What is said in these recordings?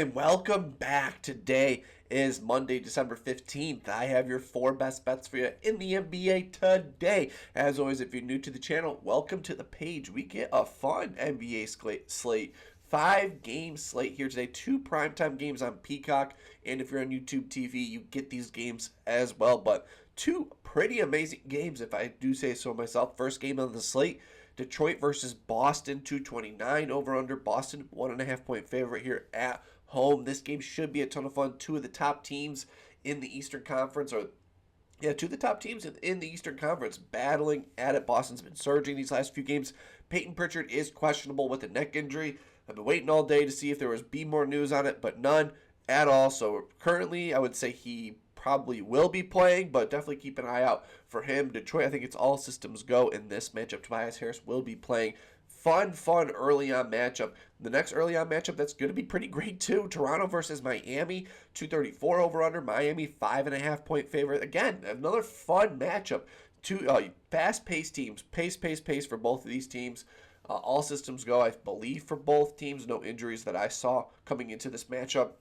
and welcome back. Today is Monday, December 15th. I have your four best bets for you in the NBA today. As always, if you're new to the channel, welcome to the page. We get a fun NBA slate. 5-game slate here today. 2 primetime games on Peacock, and if you're on YouTube TV, you get these games as well. But 2 pretty amazing games, if I do say so myself. First game on the slate, Detroit versus Boston, 229 over under. Boston, 1.5 point favorite here at home. This game should be a ton of fun. 2 of the top teams in the Eastern Conference, two of the top teams in the Eastern Conference battling at it. Boston's been surging these last few games. Peyton Pritchard is questionable with a neck injury. I've been waiting all day to see if there was more news on it, but none at all. So currently, I would say he probably will be playing, but definitely keep an eye out for him. Detroit, I think it's all systems go in this matchup. Tobias Harris will be playing. Fun early on matchup. The next early on matchup that's going to be pretty great too. Toronto versus Miami, 234 over under. Miami, 5.5 point favorite. Again, another fun matchup. Two fast-paced teams. Pace for both of these teams. All systems go, I believe, for both teams. No injuries that I saw coming into this matchup.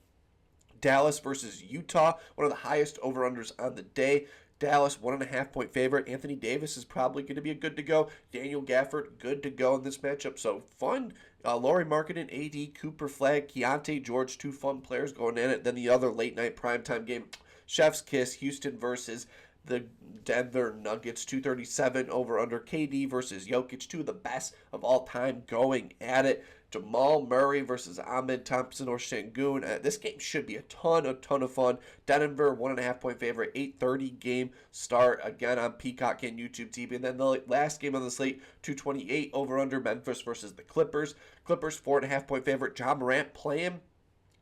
Dallas versus Utah, one of the highest over-unders on the day. Dallas, 1.5 point favorite. Anthony Davis is probably going to be good to go. Daniel Gafford, good to go in this matchup. So fun. Lauri Markkanen, AD, Cooper Flagg, Keontae George, 2 fun players going in it. Then the other late night primetime game, Chef's Kiss, Houston versus the Denver Nuggets, 237 over under. KD versus Jokic, 2 of the best of all time going at it. Jamal Murray versus Ahmed Thompson or Şengün. This game should be a ton of fun. Denver, 1.5 point favorite, 8:30 game start, again on Peacock and YouTube TV. And then the last game on the slate, 228 over under. Memphis versus the Clippers. Clippers, 4.5 point favorite. Ja Morant playing.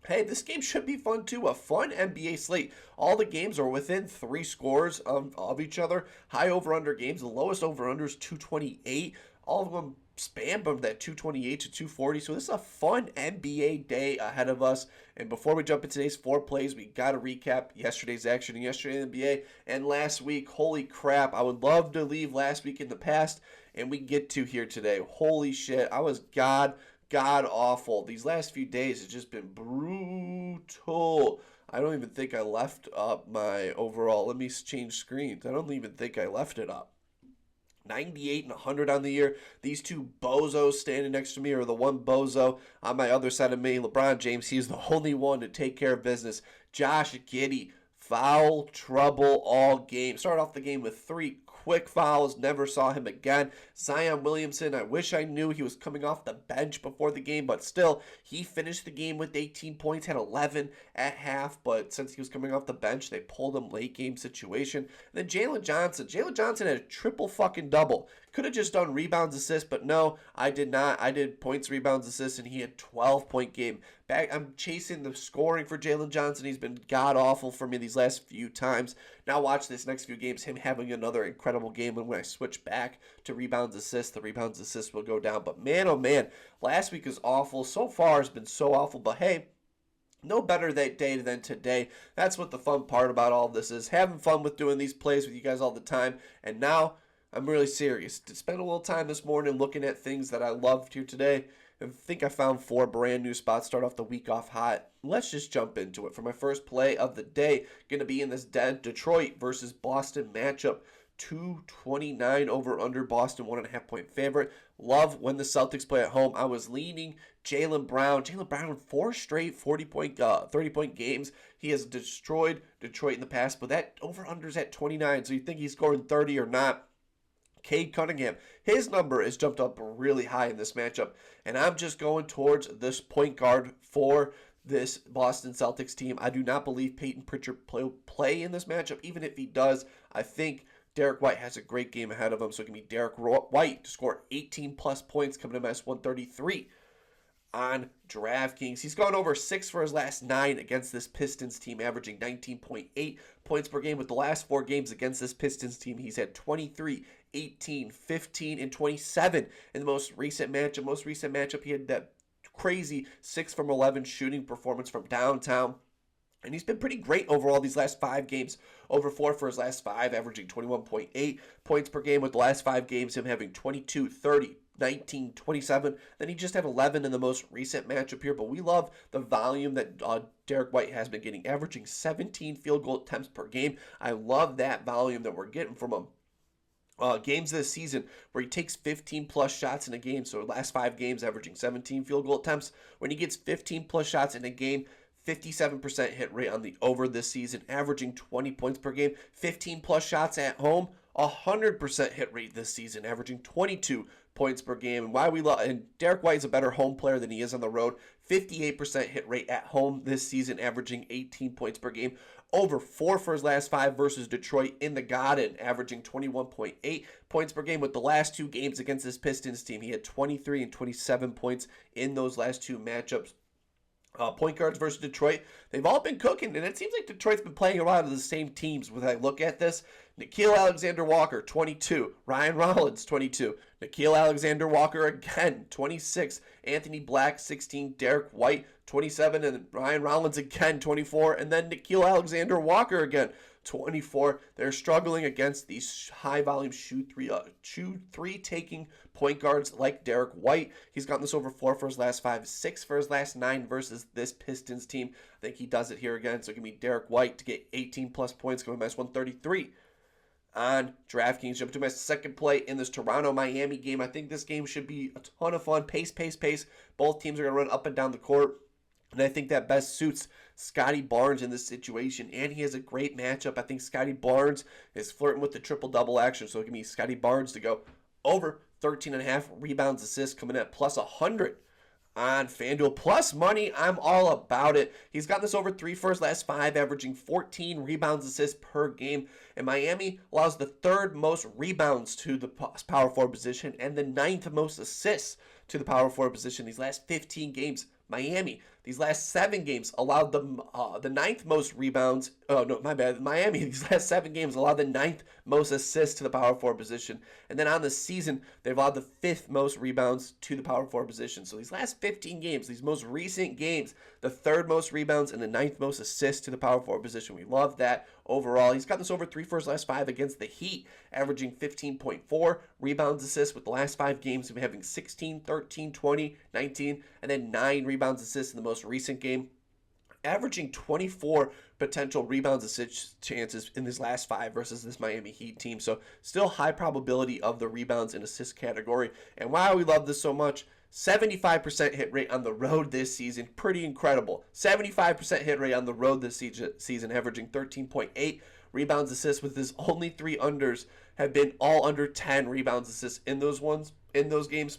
Hey, this game should be fun too. A fun NBA slate. All the games are within 3 scores of each other. High over-under games. The lowest over-under is 228. All of them spam from that 228 to 240. So this is a fun NBA day ahead of us. And before we jump into today's 4 plays, we got to recap yesterday's action and yesterday in the NBA and last week. Holy crap. I would love to leave last week in the past, and we get to here today. Holy shit. I was god awful. These last few days have just been brutal. I don't even think I left up my overall. Let me change screens. I don't even think I left it up. 98 and 100 on the year. These 2 bozos standing next to me are the one bozo on my other side of me. LeBron James, he's the only one to take care of business. Josh Giddey, foul trouble all game. Started off the game with 3 quick fouls. Never saw him again. Zion Williamson, I wish I knew he was coming off the bench before the game, but still, he finished the game with 18 points, had 11 at half, but since he was coming off the bench, they pulled him late game situation. And then Jalen Johnson had a triple fucking double. Could have just done rebounds, assists, but no, I did not. I did points, rebounds, assists, and he had 12-point game. I'm chasing the scoring for Jalen Johnson. He's been god-awful for me these last few times. Now watch this next few games, him having another incredible game, and when I switch back to rebounds, assists, the rebounds, assists will go down. But man, oh man, last week is awful. So far, it's been so awful, but hey, no better that day than today. That's what the fun part about all this is. Having fun with doing these plays with you guys all the time. And now, I'm really serious. To spend a little time this morning looking at things that I loved here today. I think I found 4 brand new spots. Start off the week off hot. Let's just jump into it. For my first play of the day, going to be in this Detroit versus Boston matchup. 229 over under. Boston, 1.5 point favorite. Love when the Celtics play at home. I was leaning Jaylen Brown. Jaylen Brown, 4 straight 30-point games. He has destroyed Detroit in the past, but that over under's at 29. So you think he's scoring 30 or not? Cade Cunningham, his number is jumped up really high in this matchup, and I'm just going towards this point guard for this Boston Celtics team. I do not believe Peyton Pritchard play in this matchup. Even if he does, I think Derrick White has a great game ahead of him, so it can be Derrick White to score 18-plus points, coming in minus 133 on DraftKings. He's gone over 6 for his last 9 against this Pistons team, averaging 19.8 points per game. With the last 4 games against this Pistons team, he's had 23, 18, 15, and 27 in the most recent matchup. He had that crazy 6 from 11 shooting performance from downtown. And he's been pretty great overall these last 5 games. Over 4 for his last 5, averaging 21.8 points per game. With the last 5 games, him having 22, 30, 19, 27. Then he just had 11 in the most recent matchup here. But we love the volume that Derrick White has been getting, averaging 17 field goal attempts per game. I love that volume that we're getting from him. Games this season where he takes 15 plus shots in a game. So last 5 games averaging 17 field goal attempts. When he gets 15 plus shots in a game, 57% hit rate on the over this season, averaging 20 points per game. 15 plus shots at home, 100% hit rate this season, averaging 22 points per game. And why we love, and Derrick White is a better home player than he is on the road. 58% hit rate at home this season, averaging 18 points per game. Over 4 for his last 5 versus Detroit in the Garden, averaging 21.8 points per game. With the last 2 games against this Pistons team, he had 23 and 27 points in those last 2 matchups. Point guards versus Detroit, they've all been cooking, and it seems like Detroit's been playing a lot of the same teams. When I look at this, Nikola Alexander-Walker, 22. Ryan Rollins, 22. Nikola Alexander-Walker again, 26. Anthony Black, 16. Derrick White, 27. And Ryan Rollins again, 24. And then Nikola Alexander-Walker again, 24. They're struggling against these high-volume shoot three taking point guards like Derrick White. He's gotten this over 4 for his last 5, 6 for his last 9 versus this Pistons team. I think he does it here again. So give me Derrick White to get 18 plus points, going minus 133 on DraftKings. Jump to my second play in this Toronto-Miami game. I think this game should be a ton of fun. Pace. Both teams are going to run up and down the court. And I think that best suits Scottie Barnes in this situation. And he has a great matchup. I think Scottie Barnes is flirting with the triple-double action. So give me Scottie Barnes to go over 13.5 rebounds, assists, coming at plus 100 on FanDuel. Plus money, I'm all about it. He's got this over 3 for his last 5, averaging 14 rebounds, assists per game. And Miami allows the 3rd most rebounds to the power forward position and the 9th most assists to the power forward position these last 15 games. Miami, these last 7 games, allowed the 9th most rebounds. Oh, no, my bad. Miami, these last 7 games, allowed the 9th most assists to the power forward position. And then on the season, they've allowed the 5th most rebounds to the power forward position. So these last 15 games, these most recent games, the 3rd most rebounds and the 9th most assists to the power forward position. We love that overall. He's got this over 3 for his last 5 against the Heat, averaging 15.4 rebounds, assists, with the last 5 games of having 16, 13, 20, 19, and then 9 rebounds, assists in the most recent game, averaging 24 potential rebounds, assist chances in his last 5 versus this Miami Heat team. So still high probability of the rebounds and assist category. And why we love this so much, 75% hit rate on the road this season. Pretty incredible. 75% hit rate on the road this season, averaging 13.8 rebounds, assists, with his only 3 unders have been all under 10 rebounds, assists in those games.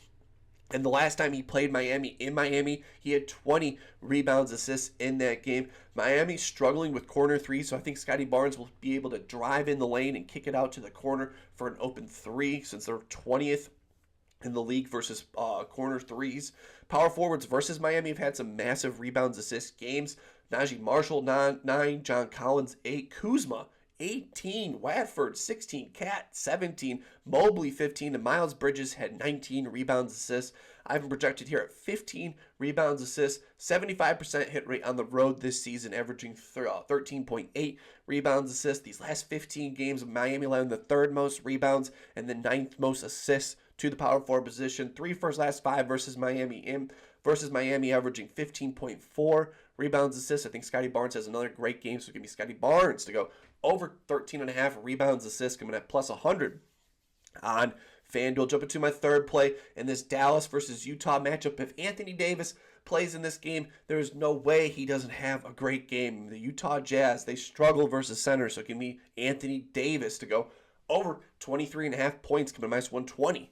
And the last time he played in Miami, he had 20 rebounds, assists in that game. Miami's struggling with corner 3, so I think Scottie Barnes will be able to drive in the lane and kick it out to the corner for an open 3, since they're 20th in the league versus corner 3s. Power forwards versus Miami have had some massive rebounds, assists games. Najee Marshall, 9, John Collins, 8, Kuzma, 18, Watford, 16, Cat, 17, Mobley, 15, and Miles Bridges had 19 rebounds, assists. I've been projected here at 15 rebounds, assists, 75% hit rate on the road this season, averaging 13.8 rebounds, assists. These last 15 games of Miami allowing the 3rd most rebounds and the 9th most assists to the power forward position. 3 for his last 5 versus Miami, averaging 15.4 rebounds, assists. I think Scottie Barnes has another great game, so give me Scottie Barnes to go over 13.5 rebounds, assists, coming at plus 100 on FanDuel. Jump into my third play in this Dallas versus Utah matchup. If Anthony Davis plays in this game, there's no way he doesn't have a great game. The Utah Jazz, they struggle versus center, so give me Anthony Davis to go over 23.5 points, coming at minus 120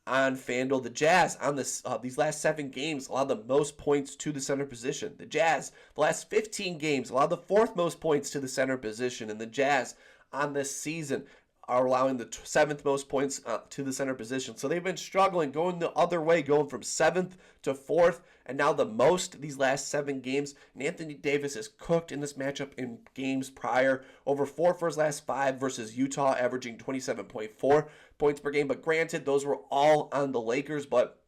on FanDuel. The Jazz on this these last 7 games allowed the most points to the center position. The Jazz, the last 15 games, allowed the 4th most points to the center position. And the Jazz on this season are allowing the 7th most points to the center position. So they've been struggling, going the other way, going from 7th to 4th, and now the most these last 7 games. And Anthony Davis is cooked in this matchup in games prior. Over 4 for his last 5 versus Utah, averaging 27.4 points per game. But granted, those were all on the Lakers, but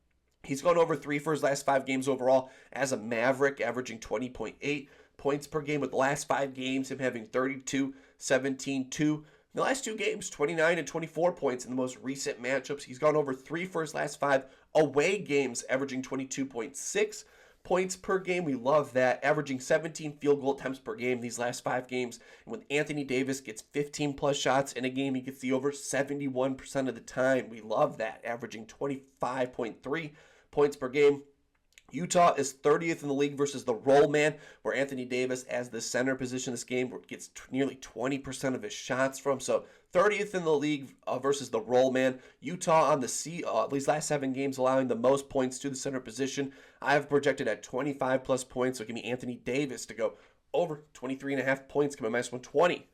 he's gone over 3 for his last 5 games overall as a Maverick, averaging 20.8 points per game, with the last 5 games him having 32, 17, 2, the last two games, 29 and 24 points in the most recent matchups. He's gone over 3 for his last 5 away games, averaging 22.6 points per game. We love that. Averaging 17 field goal attempts per game these last 5 games. And when Anthony Davis gets 15 plus shots in a game, he gets the over 71% of the time. We love that. Averaging 25.3 points per game. Utah is 30th in the league versus the roll man, where Anthony Davis, as the center position this game, gets nearly 20% of his shots from. So 30th in the league versus the roll man. Utah on the these last 7 games allowing the most points to the center position. I have projected at 25 plus points, so give me Anthony Davis to go over 23.5 points, give me minus 120.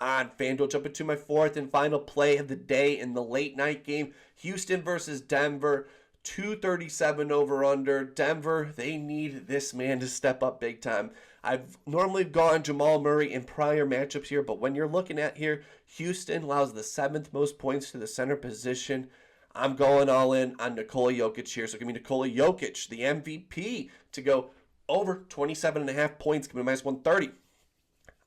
On FanDuel, jumping to my 4th and final play of the day in the late night game, Houston versus Denver. 237 over under. Denver, they need this man to step up big time. I've normally gone Jamal Murray in prior matchups here, but when you're looking at here, Houston allows the 7th most points to the center position. I'm going all in on Nikola Jokic here. So give me Nikola Jokic, the MVP, to go over 27.5 points. Give me minus 130.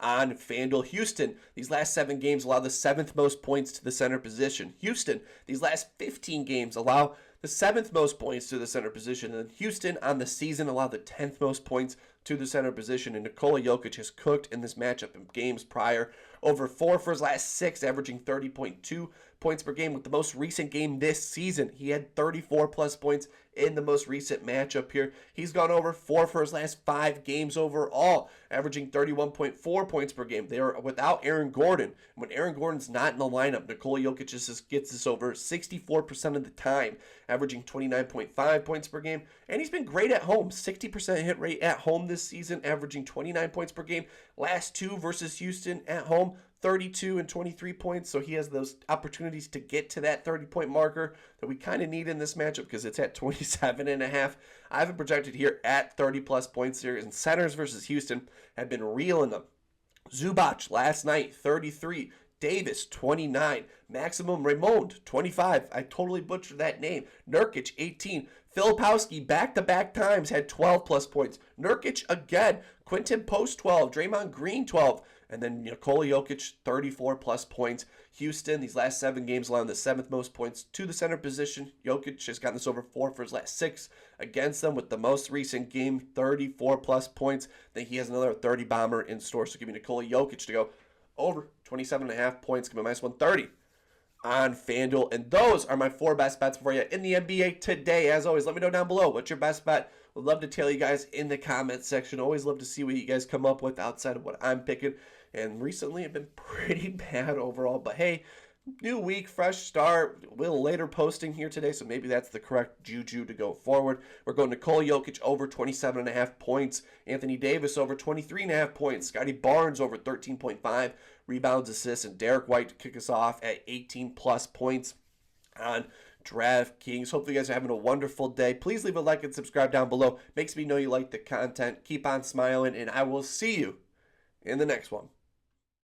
On FanDuel, Houston, these last 7 games allow the 7th most points to the center position. Houston, these last 15 games allow the 7th most points to the center position. And Houston on the season allowed the 10th most points to the center position. And Nikola Jokic has cooked in this matchup in games prior. Over 4 for his last 6, averaging 30.2 points per game. With the most recent game this season, he had 34 plus points in the most recent matchup here. He's gone over 4 for his last 5 games overall, averaging 31.4 points per game. They are without Aaron Gordon. When Aaron Gordon's not in the lineup, Nikola Jokic just gets this over 64% of the time, averaging 29.5 points per game. And he's been great at home, 60% hit rate at home this season, averaging 29 points per game. Last 2 versus Houston at home, 32 and 23 points, so he has those opportunities to get to that 30-point marker that we kind of need in this matchup because it's at 27.5. I have it projected here at 30-plus points here, and centers versus Houston have been reeling them. Zubac last night, 33. Davis, 29. Maximum Raymond, 25. I totally butchered that name. Nurkic, 18. Filipowski, back-to-back times, had 12-plus points. Nurkic again. Quinton Post, 12. Draymond Green, 12. And then Nikola Jokic, 34-plus points. Houston, these last 7 games, allowing the 7th most points to the center position. Jokic has gotten this over 4 for his last 6 against them with the most recent game, 34-plus points. Then he has another 30-bomber in store. So give me Nikola Jokic to go over 27.5 points. Give me minus 130 on FanDuel. And those are my 4 best bets for you in the NBA today. As always, let me know down below what's your best bet. Would love to tell you guys in the comments section. Always love to see what you guys come up with outside of what I'm picking. And recently, I've been pretty bad overall. But hey, new week, fresh start. A little later posting here today, so maybe that's the correct juju to go forward. We're going Nikola Jokic over 27.5 points. Anthony Davis over 23.5 points. Scottie Barnes over 13.5 rebounds, assists. And Derrick White to kick us off at 18-plus points on DraftKings. Hopefully you guys are having a wonderful day. Please leave a like and subscribe down below. Makes me know you like the content. Keep on smiling, and I will see you in the next one.